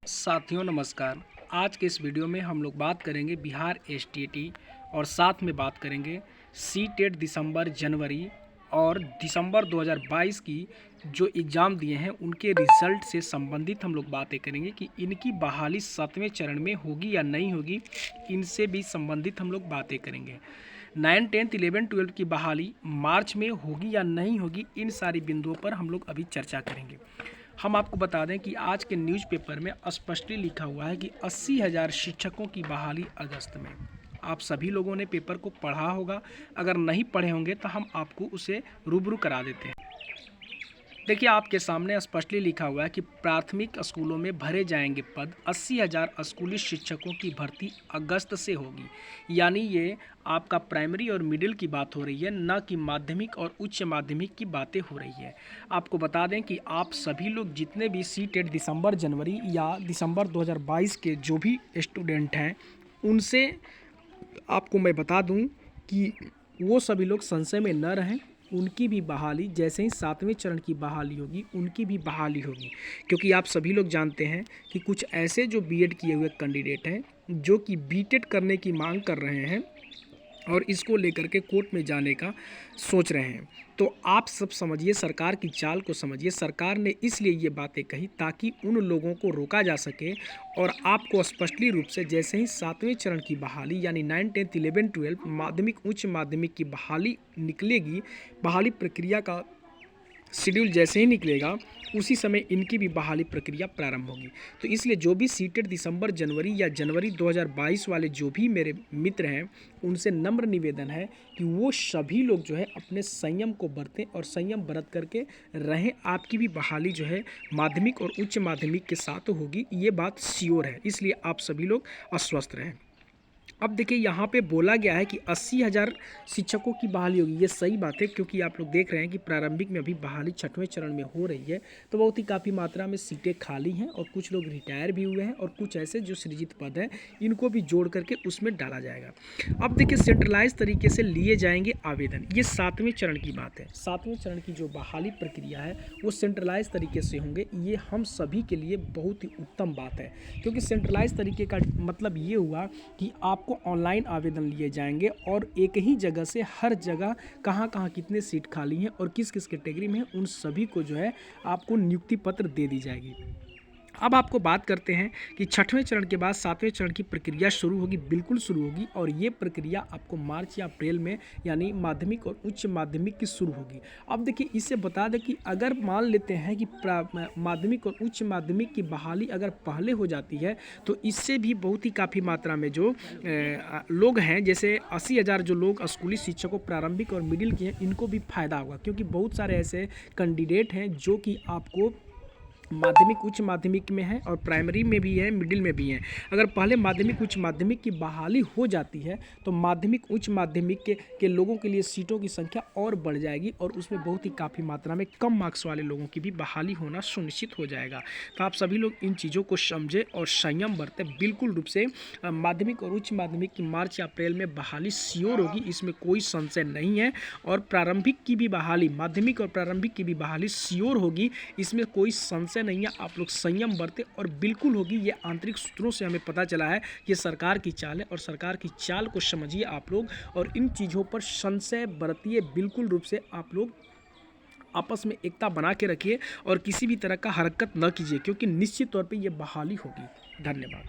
साथियों नमस्कार। आज के इस वीडियो में हम लोग बात करेंगे बिहार एसटीईटी और साथ में बात करेंगे सीटेट दिसंबर जनवरी और दिसंबर 2022 की जो एग्ज़ाम दिए हैं उनके रिज़ल्ट से संबंधित हम लोग बातें करेंगे कि इनकी बहाली 7वें चरण में होगी या नहीं होगी। इनसे भी संबंधित हम लोग बातें करेंगे। 9, 10, 11, 12 की बहाली मार्च में होगी या नहीं होगी, इन सारी बिंदुओं पर हम लोग अभी चर्चा करेंगे। हम आपको बता दें कि आज के न्यूज़पेपर में स्पष्टली लिखा हुआ है कि 80,000 शिक्षकों की बहाली अगस्त में। आप सभी लोगों ने पेपर को पढ़ा होगा, अगर नहीं पढ़े होंगे तो हम आपको उसे रूबरू करा देते हैं। देखिए, आपके सामने स्पष्टली लिखा हुआ है कि प्राथमिक स्कूलों में भरे जाएंगे पद। 80,000 स्कूली शिक्षकों की भर्ती अगस्त से होगी। यानी ये आपका प्राइमरी और मिडिल की बात हो रही है, न कि माध्यमिक और उच्च माध्यमिक की बातें हो रही है। आपको बता दें कि आप सभी लोग जितने भी सीटेट दिसंबर जनवरी या दिसंबर 2022 के जो भी स्टूडेंट हैं, उनसे आपको मैं बता दूं कि वो सभी लोग संशय में न रहें। उनकी भी बहाली जैसे ही 7वें चरण की बहाली होगी, उनकी भी बहाली होगी। क्योंकि आप सभी लोग जानते हैं कि कुछ ऐसे जो बीएड किए हुए कैंडिडेट हैं जो कि बीटेड करने की मांग कर रहे हैं और इसको लेकर के कोर्ट में जाने का सोच रहे हैं। तो आप सब समझिए, सरकार की चाल को समझिए। सरकार ने इसलिए ये बातें कही ताकि उन लोगों को रोका जा सके और आपको स्पष्टली रूप से जैसे ही 7वें चरण की बहाली यानी 9, 10, 11, 12 माध्यमिक उच्च माध्यमिक की बहाली निकलेगी, बहाली प्रक्रिया का शेड्यूल जैसे ही निकलेगा उसी समय इनकी भी बहाली प्रक्रिया प्रारंभ होगी। तो इसलिए जो भी सीटेट दिसंबर जनवरी या जनवरी 2022 वाले जो भी मेरे मित्र हैं, उनसे नम्र निवेदन है कि वो सभी लोग जो है अपने संयम को बरतें और संयम बरत करके रहें। आपकी भी बहाली जो है माध्यमिक और उच्च माध्यमिक के साथ होगी, ये बात श्योर है। इसलिए आप सभी लोग अस्वस्थ रहें। अब देखिए, यहाँ पे बोला गया है कि 80,000 शिक्षकों की बहाली होगी। ये सही बात है, क्योंकि आप लोग देख रहे हैं कि प्रारंभिक में अभी बहाली 6वें चरण में हो रही है, तो बहुत ही काफ़ी मात्रा में सीटें खाली हैं और कुछ लोग रिटायर भी हुए हैं और कुछ ऐसे जो सृजित पद हैं इनको भी जोड़ करके उसमें डाला जाएगा। अब देखिए, सेंट्रलाइज तरीके से लिए जाएंगे आवेदन। ये 7वें चरण की बात है। 7वें चरण की जो बहाली प्रक्रिया है वो सेंट्रलाइज तरीके से होंगे। ये हम सभी के लिए बहुत ही उत्तम बात है, क्योंकि सेंट्रलाइज तरीके का मतलब ये हुआ कि आपको ऑनलाइन आवेदन लिए जाएंगे और एक ही जगह से हर जगह कहाँ कहाँ कितने सीट खाली हैं और किस किस कैटेगरी में हैं, उन सभी को जो है आपको नियुक्ति पत्र दे दी जाएगी। अब आपको बात करते हैं कि 6वें चरण के बाद 7वें चरण की प्रक्रिया शुरू होगी। बिल्कुल शुरू होगी, और ये प्रक्रिया आपको मार्च या अप्रैल में यानी माध्यमिक और उच्च माध्यमिक की शुरू होगी। अब देखिए, इससे बता दें कि अगर मान लेते हैं कि माध्यमिक और उच्च माध्यमिक की बहाली अगर पहले हो जाती है तो इससे भी बहुत ही काफ़ी मात्रा में जो लोग हैं, जैसे 80,000 जो लोग स्कूली शिक्षकों प्रारंभिक और मिडिल के हैं, इनको भी फायदा होगा। क्योंकि बहुत सारे ऐसे कैंडिडेट हैं जो कि आपको माध्यमिक उच्च माध्यमिक में है और प्राइमरी में भी है, मिडिल में भी है। अगर पहले माध्यमिक उच्च माध्यमिक की बहाली हो जाती है तो माध्यमिक उच्च माध्यमिक के लोगों के लिए सीटों की संख्या और बढ़ जाएगी और उसमें बहुत ही काफ़ी मात्रा में कम मार्क्स वाले लोगों की भी बहाली होना सुनिश्चित हो जाएगा। तो आप सभी लोग इन चीज़ों को समझें और संयम बरतें। बिल्कुल रूप से माध्यमिक और उच्च माध्यमिक की मार्च या अप्रैल में बहाली श्योर होगी, इसमें कोई संशय नहीं है। और प्रारंभिक की भी बहाली, माध्यमिक और प्रारंभिक की भी बहाली श्योर होगी, इसमें कोई संशय नहीं है। आप लोग संयम बरते और बिल्कुल होगी। ये आंतरिक सूत्रों से हमें पता चला है। ये सरकार की चाल है और सरकार की चाल को समझिए आप लोग और इन चीज़ों पर संशय बरतिए। बिल्कुल रूप से आप लोग आपस में एकता बना के रखिए और किसी भी तरह का हरकत न कीजिए, क्योंकि निश्चित तौर पे ये बहाली होगी। धन्यवाद।